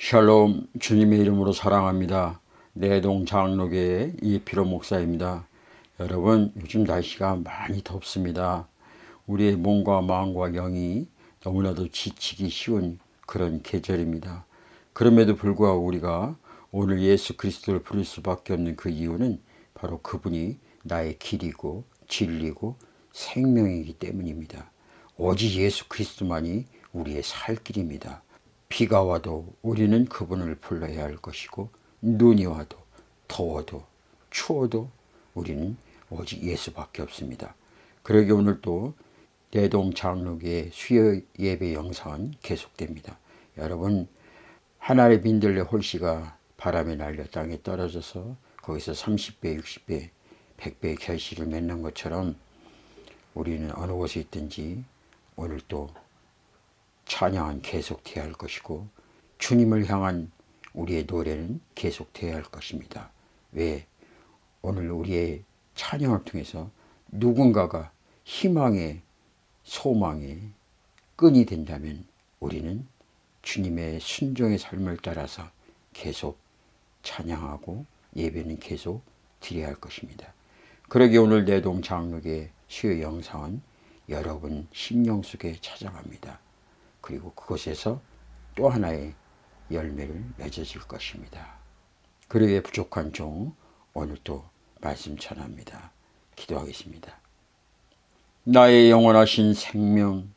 샬롬, 주님의 이름으로 사랑합니다. 내동 장로교의 이필호 목사입니다. 여러분, 요즘 날씨가 많이 덥습니다. 우리의 몸과 마음과 영이 너무나도 지치기 쉬운 그런 계절입니다. 그럼에도 불구하고 우리가 오늘 예수 그리스도를 부를 수밖에 없는 그 이유는 바로 그분이 나의 길이고 진리고 생명이기 때문입니다. 오직 예수 그리스도만이 우리의 살 길입니다. 비가 와도 우리는 그분을 불러야 할 것이고, 눈이 와도 더워도 추워도 우리는 오직 예수밖에 없습니다. 그러기 오늘 또 내동 장로교의 수요 예배 영상은 계속됩니다. 여러분, 하나의 민들레 홀씨가 바람에 날려 땅에 떨어져서 거기서 30배, 60배, 100배의 결실을 맺는 것처럼 우리는 어느 곳에 있든지 오늘 또 찬양은 계속돼야 할 것이고, 주님을 향한 우리의 노래는 계속돼야 할 것입니다. 왜? 오늘 우리의 찬양을 통해서 누군가가 희망의 소망의 끈이 된다면 우리는 주님의 순종의 삶을 따라서 계속 찬양하고 예배는 계속 드려야 할 것입니다. 그러기 오늘 내동 장로교의 수요 영상은 여러분 심령 속에 찾아갑니다. 그리고 그곳에서 또 하나의 열매를 맺어질 것입니다. 그러기에 부족한 종 오늘 또 말씀 전합니다. 기도하겠습니다. 나의 영원하신 생명,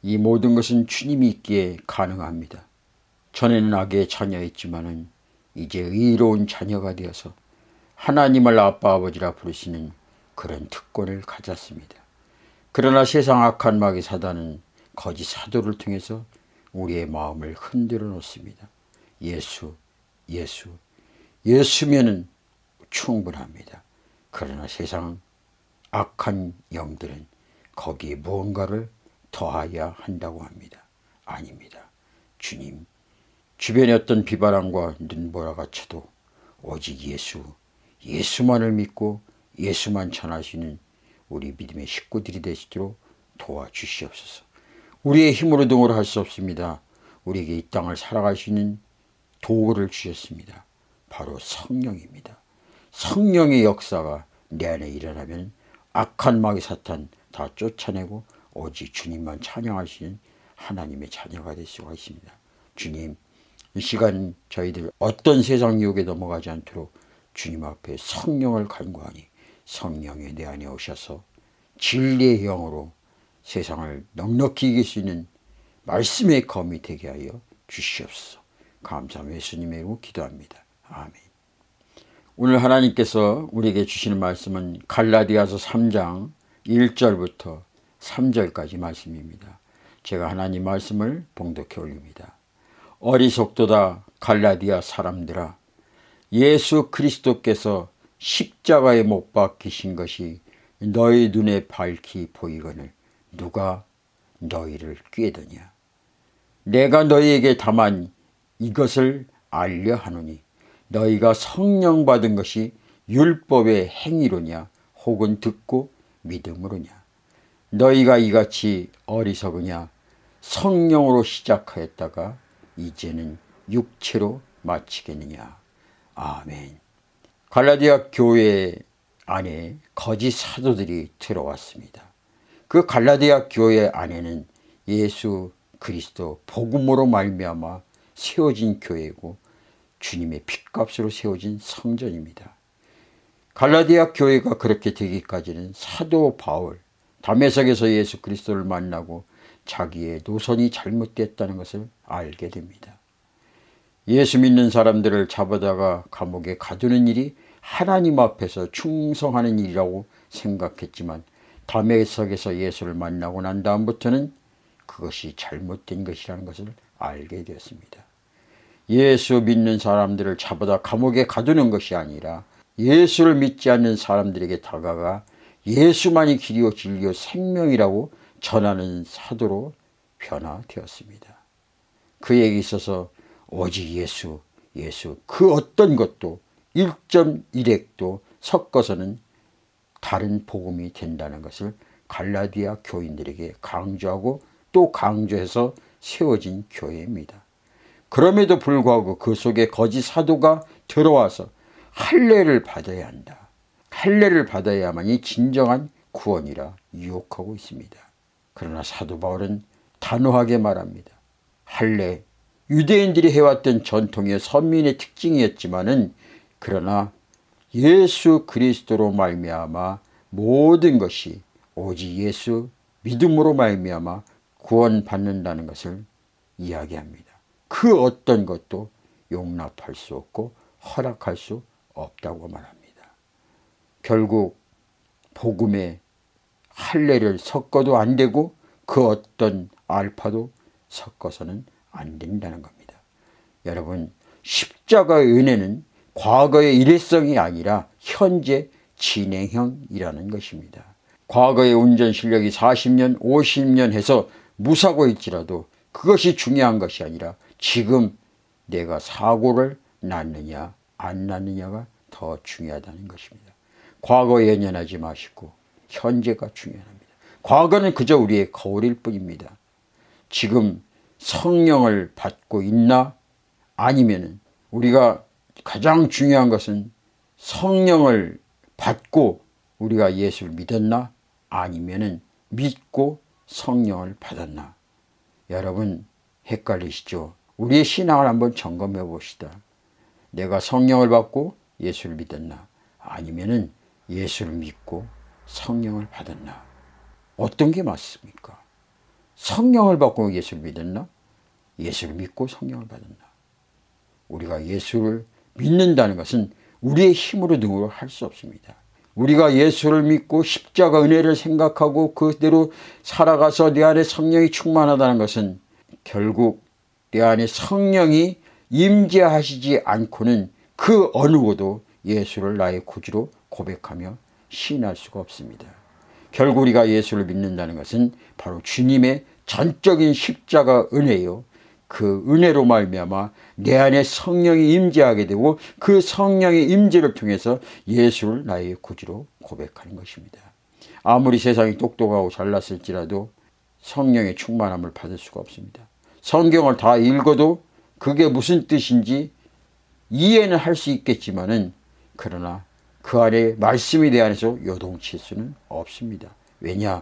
이 모든 것은 주님이 있기에 가능합니다. 전에는 악의 자녀였지만은 이제 의로운 자녀가 되어서 하나님을 아빠 아버지라 부르시는 그런 특권을 가졌습니다. 그러나 세상 악한 마귀 사단은 거짓 사도를 통해서 우리의 마음을 흔들어 놓습니다. 예수면은 충분합니다. 그러나 세상 악한 영들은 거기에 무언가를 더하여야 한다고 합니다. 아닙니다. 주님, 주변에 어떤 비바람과 눈보라가 쳐도 오직 예수만을 믿고 예수만 전하시는 우리 믿음의 식구들이 되시도록 도와주시옵소서. 우리의 힘으로 등으로 할 수 없습니다. 우리에게 이 땅을 살아갈 수 있는 도구를 주셨습니다. 바로 성령입니다. 성령의 역사가 내 안에 일어나면 악한 마귀 사탄 다 쫓아내고 오직 주님만 찬양할 수 있는 하나님의 자녀가 될 수가 있습니다. 주님, 이 시간 저희들 어떤 세상 유혹에 넘어가지 않도록 주님 앞에 성령을 간구하니 성령이 내 안에 오셔서 진리의 영으로 세상을 넉넉히 이길 수 있는 말씀의 검이 되게 하여 주시옵소서. 감사하며 예수님의 이름으로 기도합니다. 아멘. 오늘 하나님께서 우리에게 주시는 말씀은 갈라디아서 3장 1절부터 3절까지 말씀입니다. 제가 하나님 말씀을 봉독해 올립니다. 어리석도다 갈라디아 사람들아, 예수 그리스도께서 십자가에 못 박히신 것이 너희 눈에 밝히 보이거늘 누가 너희를 꾀더냐. 내가 너희에게 다만 이것을 알려 하노니 너희가 성령 받은 것이 율법의 행위로냐 혹은 듣고 믿음으로냐. 너희가 이같이 어리석으냐. 성령으로 시작하였다가 이제는 육체로 마치겠느냐. 아멘. 갈라디아 교회 안에 거짓 사도들이 들어왔습니다. 그 갈라디아 교회 안에는 예수 그리스도 복음으로 말미암아 세워진 교회고 주님의 핏값으로 세워진 성전입니다. 갈라디아 교회가 그렇게 되기까지는 사도 바울 다메섹에서 예수 그리스도를 만나고 자기의 노선이 잘못됐다는 것을 알게 됩니다. 예수 믿는 사람들을 잡아다가 감옥에 가두는 일이 하나님 앞에서 충성하는 일이라고 생각했지만 다메섹에서 예수를 만나고 난 다음부터는 그것이 잘못된 것이라는 것을 알게 되었습니다. 예수 믿는 사람들을 잡아다 감옥에 가두는 것이 아니라 예수를 믿지 않는 사람들에게 다가가 예수만이 길이요 진리요 생명이라고 전하는 사도로 변화되었습니다. 그에게 있어서 오직 예수 그 어떤 것도 1.1핵도 섞어서는 다른 복음이 된다는 것을 갈라디아 교인들에게 강조하고 또 강조해서 세워진 교회입니다. 그럼에도 불구하고 그 속에 거짓 사도가 들어와서 할례를 받아야 한다. 할례를 받아야만이 진정한 구원이라 유혹하고 있습니다. 그러나 사도 바울은 단호하게 말합니다. 할례, 유대인들이 해왔던 전통의 선민의 특징이었지만은 그러나 예수 그리스도로 말미암아 모든 것이 오직 예수 믿음으로 말미암아 구원받는다는 것을 이야기합니다. 그 어떤 것도 용납할 수 없고 허락할 수 없다고 말합니다. 결국 복음에 할례를 섞어도 안 되고 그 어떤 알파도 섞어서는 안 된다는 겁니다. 여러분, 십자가의 은혜는 과거의 일회성이 아니라 현재 진행형이라는 것입니다. 과거의 운전 실력이 40년, 50년 해서 무사고일지라도 그것이 중요한 것이 아니라 지금 내가 사고를 났느냐 안 났느냐가 더 중요하다는 것입니다. 과거에 연연하지 마시고 현재가 중요합니다. 과거는 그저 우리의 거울일 뿐입니다. 지금 성령을 받고 있나? 아니면 우리가 가장 중요한 것은 성령을 받고 우리가 예수를 믿었나? 아니면 믿고 성령을 받았나? 여러분 헷갈리시죠? 우리의 신앙을 한번 점검해 봅시다. 내가 성령을 받고 예수를 믿었나? 아니면 예수를 믿고 성령을 받았나? 어떤 게 맞습니까? 성령을 받고 예수를 믿었나? 예수를 믿고 성령을 받았나? 우리가 예수를 믿는다는 것은 우리의 힘으로 능으로 할 수 없습니다. 우리가 예수를 믿고 십자가 은혜를 생각하고 그대로 살아가서 내 안에 성령이 충만하다는 것은 결국 내 안에 성령이 임재하시지 않고는 그 어느 것도 예수를 나의 구주로 고백하며 시인할 수가 없습니다. 결국 우리가 예수를 믿는다는 것은 바로 주님의 전적인 십자가 은혜요. 그 은혜로 말미암아 내 안에 성령이 임재하게 되고 그 성령의 임재를 통해서 예수를 나의 구주로 고백하는 것입니다. 아무리 세상이 똑똑하고 잘났을지라도 성령의 충만함을 받을 수가 없습니다. 성경을 다 읽어도 그게 무슨 뜻인지 이해는 할 수 있겠지만은 그러나 그 안에 말씀이 내 안에서 요동칠 수는 없습니다. 왜냐?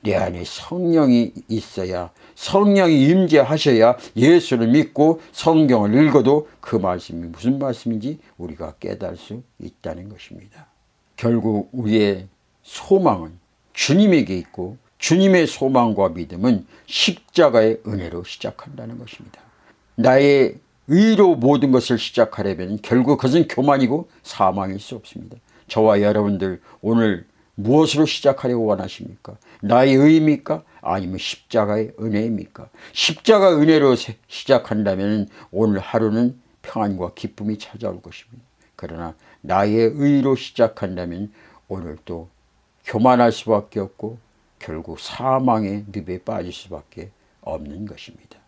내 안에 성령이 있어야, 성령이 임재하셔야 예수를 믿고 성경을 읽어도 그 말씀이 무슨 말씀인지 우리가 깨달을 수 있다는 것입니다. 결국 우리의 소망은 주님에게 있고 주님의 소망과 믿음은 십자가의 은혜로 시작한다는 것입니다. 나의 의로 모든 것을 시작하려면 결국 그것은 교만이고 사망일 수 없습니다. 저와 여러분들 오늘 무엇으로 시작하려고 원하십니까? 나의 의입니까? 아니면 십자가의 은혜입니까? 십자가 은혜로 시작한다면 오늘 하루는 평안과 기쁨이 찾아올 것입니다. 그러나 나의 의로 시작한다면 오늘 또 교만할 수밖에 없고 결국 사망의 늪에 빠질 수밖에 없는 것입니다.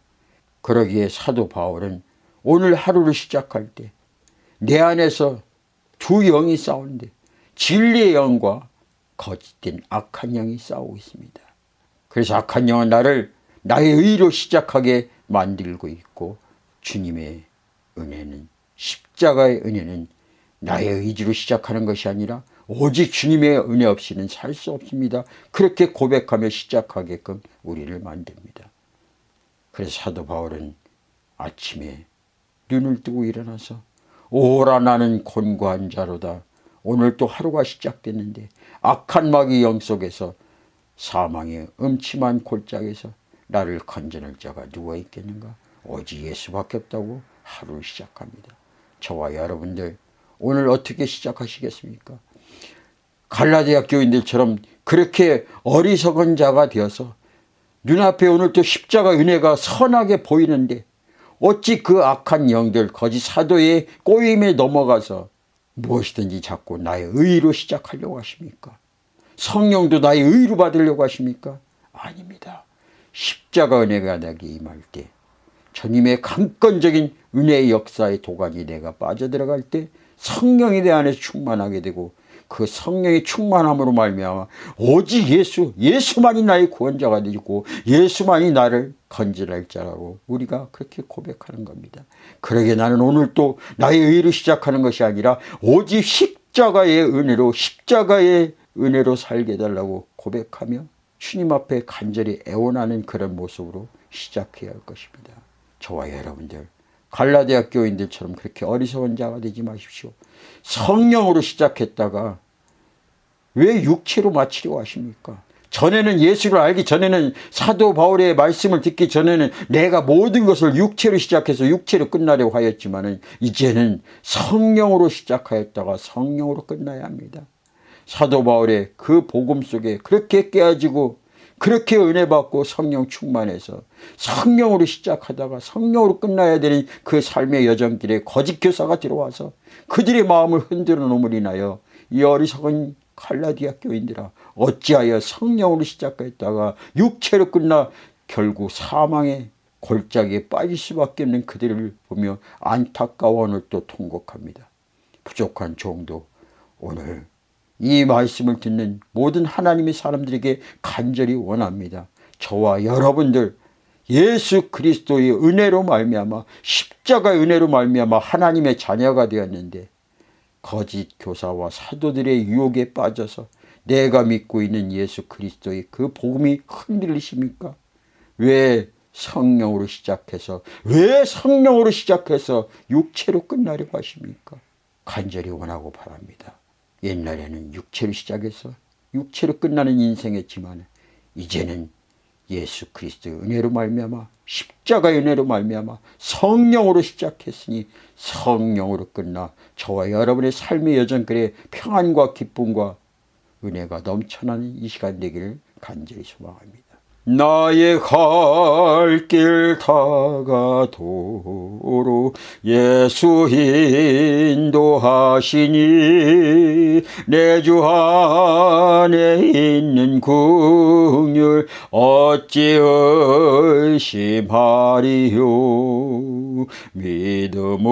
그러기에 사도 바울은 오늘 하루를 시작할 때 내 안에서 두 영이 싸우는데 진리의 영과 거짓된 악한 영이 싸우고 있습니다. 그래서 악한 영은 나를 나의 의로 시작하게 만들고 있고 주님의 은혜는 십자가의 은혜는 나의 의지로 시작하는 것이 아니라 오직 주님의 은혜 없이는 살 수 없습니다. 그렇게 고백하며 시작하게끔 우리를 만듭니다. 그래서 사도 바울은 아침에 눈을 뜨고 일어나서 오라 나는 곤고한 자로다. 오늘 또 하루가 시작됐는데 악한 마귀 영 속에서 사망의 음침한 골짜기에서 나를 건져낼 자가 누가 있겠는가? 오직 예수밖에 없다고 하루를 시작합니다. 저와 여러분들 오늘 어떻게 시작하시겠습니까? 갈라디아 교인들처럼 그렇게 어리석은 자가 되어서 눈앞에 오늘 또 십자가 은혜가 선하게 보이는데 어찌 그 악한 영들 거짓 사도의 꼬임에 넘어가서 무엇이든지 자꾸 나의 의로 시작하려고 하십니까? 성령도 나의 의로 받으려고 하십니까? 아닙니다. 십자가 은혜가 내게 임할 때 주님의 강건적인 은혜의 역사의 도가니 내가 빠져들어갈 때 성령이 내 안에서 충만하게 되고 그 성령의 충만함으로 말미암아 오직 예수만이 나의 구원자가 되고 예수만이 나를 건져낼 자라고 우리가 그렇게 고백하는 겁니다. 그러게 나는 오늘 또 나의 의로 시작하는 것이 아니라 오직 십자가의 은혜로 살게 해달라고 고백하며 주님 앞에 간절히 애원하는 그런 모습으로 시작해야 할 것입니다. 저와 여러분들 갈라디아 교인들처럼 그렇게 어리석은 자가 되지 마십시오. 성령으로 시작했다가 왜 육체로 마치려고 하십니까? 전에는 예수를 알기 전에는 사도 바울의 말씀을 듣기 전에는 내가 모든 것을 육체로 시작해서 육체로 끝나려고 하였지만 이제는 성령으로 시작하였다가 성령으로 끝나야 합니다. 사도 바울의 그 복음 속에 그렇게 깨어지고 그렇게 은혜 받고 성령 충만해서 성령으로 시작하다가 성령으로 끝나야 되는 그 삶의 여정길에 거짓 교사가 들어와서 그들의 마음을 흔들어 놓음으로 인하여 이 어리석은 갈라디아 교인들아 어찌하여 성령으로 시작했다가 육체로 끝나 결국 사망의 골짜기에 빠질 수밖에 없는 그들을 보며 안타까워 오늘 또 통곡합니다. 부족한 종도 오늘 이 말씀을 듣는 모든 하나님의 사람들에게 간절히 원합니다. 저와 여러분들 예수 그리스도의 은혜로 말미암아 십자가의 은혜로 말미암아 하나님의 자녀가 되었는데 거짓 교사와 사도들의 유혹에 빠져서 내가 믿고 있는 예수 그리스도의 그 복음이 흔들리십니까? 왜 성령으로 시작해서 육체로 끝나려고 하십니까? 간절히 원하고 바랍니다. 옛날에는 육체로 시작해서 육체로 끝나는 인생이었지만 이제는 예수 그리스도의 은혜로 말미암아 십자가의 은혜로 말미암아 성령으로 시작했으니 성령으로 끝나 저와 여러분의 삶의 여정길에 평안과 기쁨과 은혜가 넘쳐나는 이 시간 되기를 간절히 소망합니다. 나의 갈 길 다가도록 예수 인도하시니 내 주 안에 있는 긍휼 어찌 의심하리요. 믿음으로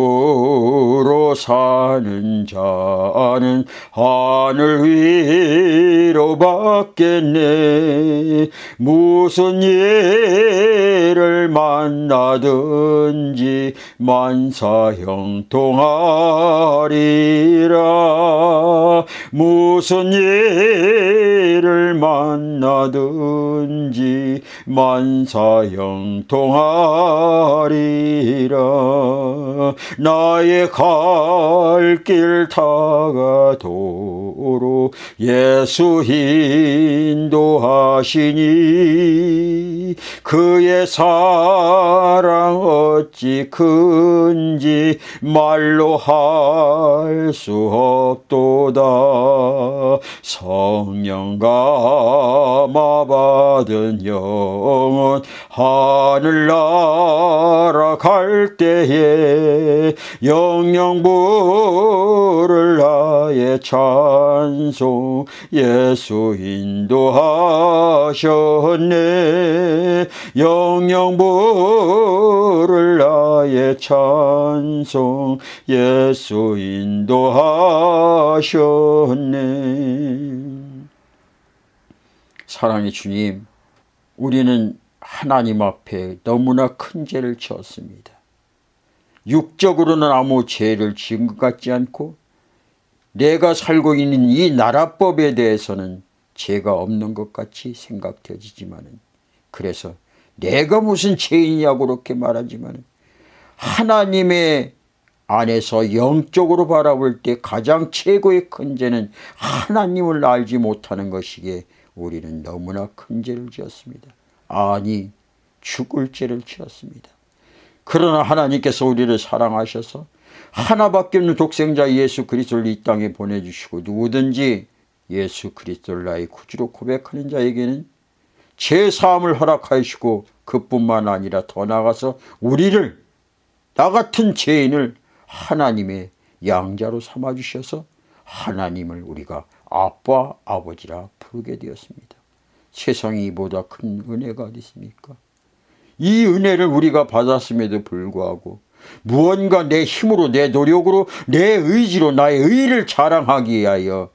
사는 자는 하늘 위로 받겠네. 무슨 일을 만나든지 만사형통하리라. 무슨 일을 만나든지 만사형통하리라. 나의 갈 길 다가도록 예수 인도하시니 그의 사랑 어찌 큰지 말로 할 수 없도다. 성령 감화 받은 영혼 하늘나라 갈 때에 영영 부를 나의 찬송 예수 인도하셨네. 영영 부를 나의 찬송 예수 인도하셨네. 사랑의 주님, 우리는 하나님 앞에 너무나 큰 죄를 지었습니다. 육적으로는 아무 죄를 지은 것 같지 않고 내가 살고 있는 이 나라법에 대해서는 죄가 없는 것 같이 생각되지만은, 그래서 내가 무슨 죄인이냐고 그렇게 말하지만 하나님의 안에서 영적으로 바라볼 때 가장 최고의 큰 죄는 하나님을 알지 못하는 것이기에 우리는 너무나 큰 죄를 지었습니다. 아니, 죽을 죄를 지었습니다. 그러나 하나님께서 우리를 사랑하셔서 하나밖에 없는 독생자 예수 그리스도를 이 땅에 보내주시고 누구든지 예수 그리스도를 나의 구주로 고백하는 자에게는 죄사함을 허락하시고 그뿐만 아니라 더 나아가서 우리를, 나 같은 죄인을 하나님의 양자로 삼아주셔서 하나님을 우리가 아빠, 아버지라 부르게 되었습니다. 세상에 이보다 큰 은혜가 어디 있습니까? 이 은혜를 우리가 받았음에도 불구하고 무언가 내 힘으로, 내 노력으로, 내 의지로 나의 의를 자랑하기 위하여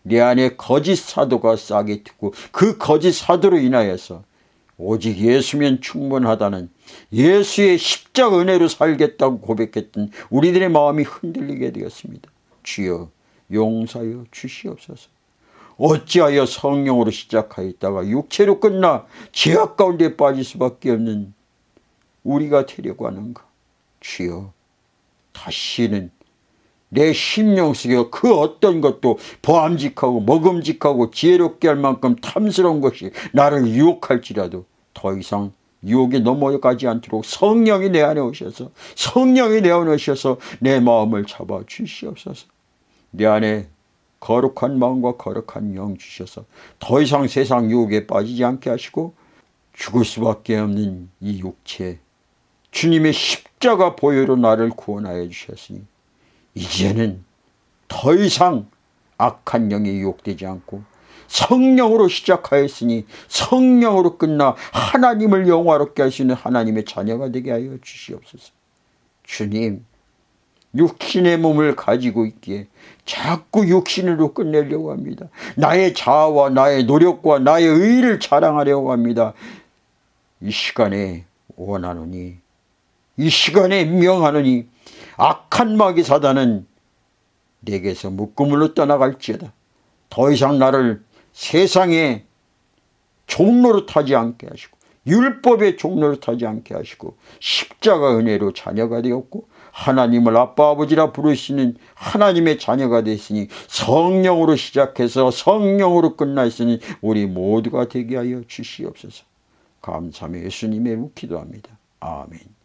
내 안에 거짓 사도가 싹이 트고 그 거짓 사도로 인하여서 오직 예수면 충분하다는 예수의 십자가 은혜로 살겠다고 고백했던 우리들의 마음이 흔들리게 되었습니다. 주여 용서하여 주시옵소서. 어찌하여 성령으로 시작하였다가 육체로 끝나 죄악 가운데 빠질 수밖에 없는 우리가 되려고 하는가. 주여 다시는 내 심령 속에 그 어떤 것도 보암직하고 먹음직하고 지혜롭게 할 만큼 탐스러운 것이 나를 유혹할지라도 더 이상 유혹에 넘어가지 않도록 성령이 내 안에 오셔서 성령이 내 안에 오셔서 내 마음을 잡아 주시옵소서. 내 안에 거룩한 마음과 거룩한 영 주셔서 더 이상 세상 유혹에 빠지지 않게 하시고 죽을 수밖에 없는 이 육체 주님의 십자가 보혈로 나를 구원하여 주셨으니 이제는 더 이상 악한 영에 유혹되지 않고 성령으로 시작하였으니 성령으로 끝나 하나님을 영화롭게 하시는 하나님의 자녀가 되게 하여 주시옵소서. 주님, 육신의 몸을 가지고 있기에 자꾸 육신으로 끝내려고 합니다. 나의 자아와 나의 노력과 나의 의의를 자랑하려고 합니다. 이 시간에 원하노니, 이 시간에 명하노니 악한 마귀 사단은 내게서 묶음으로 떠나갈지어다. 더 이상 나를 세상의 종로로 타지 않게 하시고 율법의 종로로 타지 않게 하시고 십자가 은혜로 자녀가 되었고 하나님을 아빠 아버지라 부르시는 하나님의 자녀가 됐으니 성령으로 시작해서 성령으로 끝났으니 우리 모두가 되게 하여 주시옵소서. 감사하며 예수님의 이름으로 기도합니다. 아멘.